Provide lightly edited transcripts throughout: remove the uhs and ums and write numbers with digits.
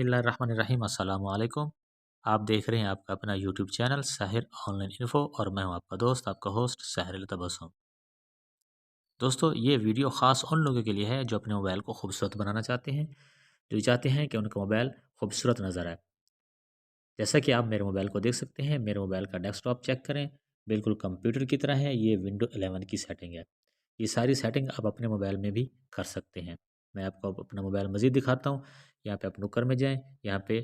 बिस्मिल्लाहिर्रहमानिर्रहीम अस्सलाम वालेकुम। आप देख रहे हैं आपका अपना YouTube channel Sahir online info और मैं हूं आपका दोस्त आपका होस्ट साहिर तबस्सुम। दोस्तों ये वीडियो ख़ास उन लोगों के लिए है जो अपने मोबाइल को खूबसूरत बनाना चाहते हैं, जो चाहते हैं कि उनका मोबाइल खूबसूरत नज़र आए। जैसा कि आप मेरे मोबाइल को देख सकते हैं, मेरे मोबाइल का डेस्कटॉप चेक करें, बिल्कुल कंप्यूटर की तरह है। ये विंडो 11 की सेटिंग है। ये सारी सेटिंग आप अपने मोबाइल में भी कर सकते हैं। मैं आपको अब अपना मोबाइल मज़ीद दिखाता हूँ। यहाँ पे आप नुकर में जाएँ, यहाँ पे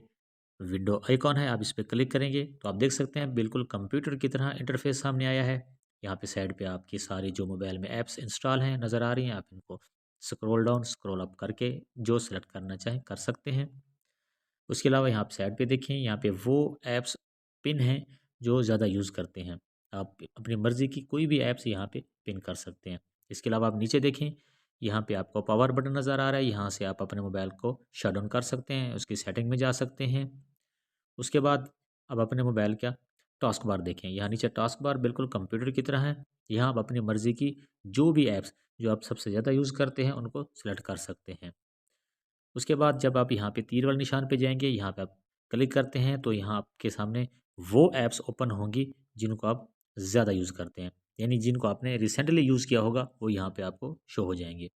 विंडो आइकॉन है, आप इस पे क्लिक करेंगे तो आप देख सकते हैं बिल्कुल कंप्यूटर की तरह इंटरफेस सामने आया है। यहाँ पे साइड पे आपकी सारी जो मोबाइल में ऐप्स इंस्टॉल हैं नज़र आ रही हैं। आप इनको स्क्रॉल डाउन, स्क्रॉल अप करके जो सेलेक्ट करना चाहें कर सकते हैं। उसके अलावा यहाँ पे साइड पे देखें, यहाँ पे वो ऐप्स पिन हैं जो ज़्यादा यूज़ करते हैं। आप अपनी मर्ज़ी की कोई भी ऐप्स यहाँ पे पिन कर सकते हैं। इसके अलावा आप नीचे देखें, यहाँ पे आपको पावर बटन नज़र आ रहा है, यहाँ से आप अपने मोबाइल को शट डाउन कर सकते हैं, उसकी सेटिंग में जा सकते हैं। उसके बाद अब अपने मोबाइल का टास्क बार देखें, यहाँ नीचे टास्क बार बिल्कुल कंप्यूटर की तरह है। यहाँ आप अपनी मर्ज़ी की जो भी ऐप्स जो आप सबसे ज़्यादा यूज़ करते हैं उनको सेलेक्ट कर सकते हैं। उसके बाद जब आप यहाँ पे तीर वाले निशान पे जाएँगे, यहाँ पे आप क्लिक करते हैं तो यहाँ आपके सामने वो ऐप्स ओपन होंगी जिनको आप ज़्यादा यूज़ करते हैं। यानी जिनको आपने रिसेंटली यूज़ किया होगा वो यहाँ पे आपको शो हो जाएँगे।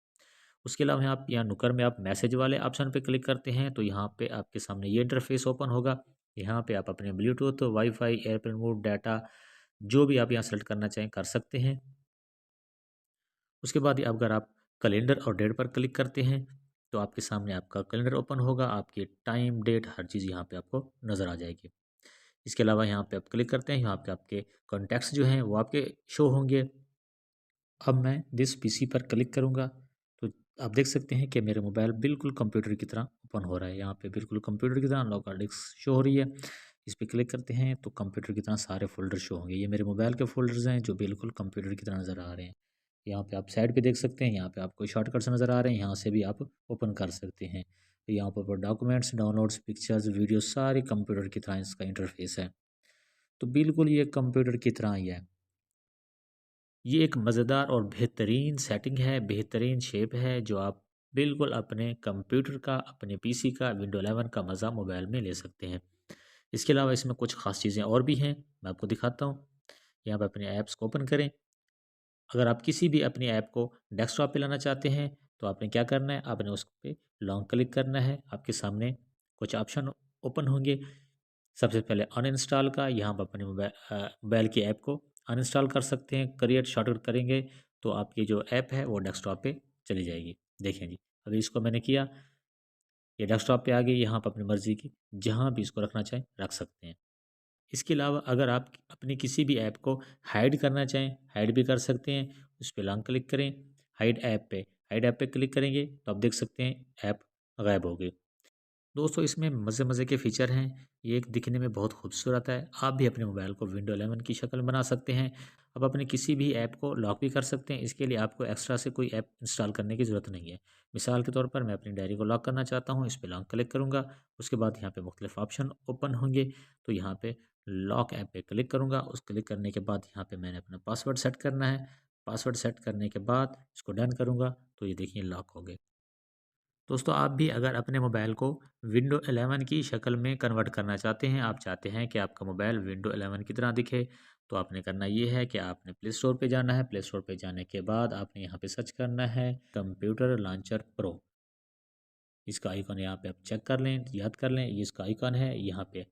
उसके अलावा यहाँ आप यहाँ नुकर में आप मैसेज वाले ऑप्शन पे क्लिक करते हैं तो यहाँ पे आपके सामने ये इंटरफेस ओपन होगा। यहाँ पे आप अपने Bluetooth, wifi, airplane mode, data जो भी आप यहाँ सेलेक्ट करना चाहें कर सकते हैं। उसके बाद अगर आप कैलेंडर और डेट पर क्लिक करते हैं तो आपके सामने आपका कैलेंडर ओपन होगा, आपकी टाइम, डेट हर चीज़ यहाँ पे आपको नज़र आ जाएगी। इसके अलावा यहाँ पे आप क्लिक करते हैं, यहाँ पे आपके कॉन्टैक्ट्स जो हैं वो आपके शो होंगे। अब मैं दिस पीसी पर क्लिक करूँगा तो आप देख सकते हैं कि मेरे मोबाइल बिल्कुल कंप्यूटर की तरह ओपन हो रहा है। यहाँ पे बिल्कुल कंप्यूटर की तरह लोकल डिस्क शो हो रही है। इस पे क्लिक करते हैं तो कंप्यूटर की तरह सारे फ़ोल्डर शो होंगे। ये मेरे मोबाइल के फ़ोल्डर्स हैं जो बिल्कुल कंप्यूटर की तरह नज़र आ रहे हैं। यहाँ पे आप साइड पे देख सकते हैं, यहाँ पे आपको शॉर्टकट्स नज़र आ रहे हैं, यहाँ से भी आप ओपन कर सकते हैं। तो यहाँ पर डॉक्यूमेंट्स, डाउनलोड्स, पिक्चर्स, वीडियो सारी कंप्यूटर की तरह इसका इंटरफेस है। तो बिल्कुल ये कंप्यूटर की तरह ही है। ये एक मज़ेदार और बेहतरीन सेटिंग है, बेहतरीन शेप है जो आप बिल्कुल अपने कंप्यूटर का, अपने पीसी का, विंडो 11 का मज़ा मोबाइल में ले सकते हैं। इसके अलावा इसमें कुछ ख़ास चीज़ें और भी हैं, मैं आपको दिखाता हूँ। यहाँ पे अपने ऐप्स को ओपन करें। अगर आप किसी भी अपनी ऐप को डेस्कटॉप पे लाना चाहते हैं तो आपने क्या करना है, आपने उस पे लॉन्ग क्लिक करना है। आपके सामने कुछ ऑप्शन ओपन होंगे। सबसे पहले अनइंस्टॉल का, यहाँ आप अपने मोबाइल की ऐप को अनइंस्टॉल कर सकते हैं। क्रिएट शॉर्टकट करेंगे तो आपकी जो ऐप है वो डेस्कटॉप पे चली जाएगी। देखें जी, अभी इसको मैंने किया, ये डेस्कटॉप पे आ गई। यहाँ आप अपनी मर्ज़ी की जहाँ भी इसको रखना चाहें रख सकते हैं। इसके अलावा अगर आप अपनी किसी भी ऐप को हाइड करना चाहें, हाइड भी कर सकते हैं। उस पे लॉन्ग क्लिक करें, हाइड ऐप पे क्लिक करेंगे तो आप देख सकते हैं ऐप गायब हो गई। दोस्तों इसमें मज़े-मज़े के फ़ीचर हैं। ये एक दिखने में बहुत खूबसूरत है। आप भी अपने मोबाइल को विंडो 11 की शक्ल में बना सकते हैं। आप अपने किसी भी ऐप को लॉक भी कर सकते हैं। इसके लिए आपको एक्स्ट्रा से कोई ऐप इंस्टॉल करने की ज़रूरत नहीं है। मिसाल के तौर पर मैं अपनी डायरी को लॉक करना चाहता हूँ, इस पे लॉन्ग क्लिक करूँगा। उसके बाद यहाँ पे मुख्तलिफ़ ऑप्शन ओपन होंगे, तो यहाँ पे लॉक ऐप पे क्लिक करूँगा। उस क्लिक करने के बाद यहाँ पे मैंने अपना पासवर्ड सेट करना है। पासवर्ड सेट करने के बाद इसको डन करूँगा, तो ये देखिए लॉक हो गए। दोस्तों आप भी अगर अपने मोबाइल को विंडो 11 की शक्ल में कन्वर्ट करना चाहते हैं, आप चाहते हैं कि आपका मोबाइल विंडो 11 की तरह दिखे, तो आपने करना ये है कि आपने प्ले स्टोर पे जाना है। प्ले स्टोर पे जाने के बाद आपने यहाँ पे सर्च करना है कंप्यूटर लॉन्चर प्रो। इसका आइकॉन यहाँ पे आप चेक कर लें, याद कर लें, ये इसका आइकॉन है। यहाँ पे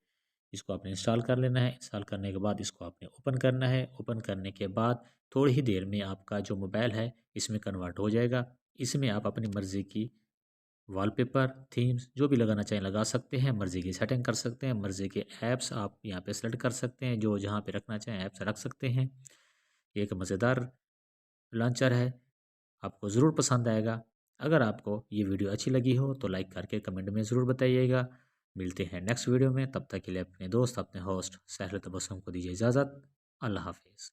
इसको आपने इंस्टॉल कर लेना है। इंस्टॉल करने के बाद इसको आपने ओपन करना है। ओपन करने के बाद थोड़ी ही देर में आपका जो मोबाइल है इसमें कन्वर्ट हो जाएगा। इसमें आप अपनी मर्ज़ी की वॉलपेपर, थीम्स जो भी लगाना चाहें लगा सकते हैं। मर्ज़ी की सेटिंग कर सकते हैं। मर्ज़ी के ऐप्स आप यहाँ पे सेलेक्ट कर सकते हैं। जो जहाँ पे रखना चाहें ऐप्स रख सकते हैं। ये एक मज़ेदार लॉन्चर है, आपको ज़रूर पसंद आएगा। अगर आपको ये वीडियो अच्छी लगी हो तो लाइक करके कमेंट में ज़रूर बताइएगा। मिलते हैं नेक्स्ट वीडियो में, तब तक के लिए अपने दोस्त, अपने होस्ट साहिल तबस्सुम को दीजिए इजाज़त। अल्लाह हाफ़िज़।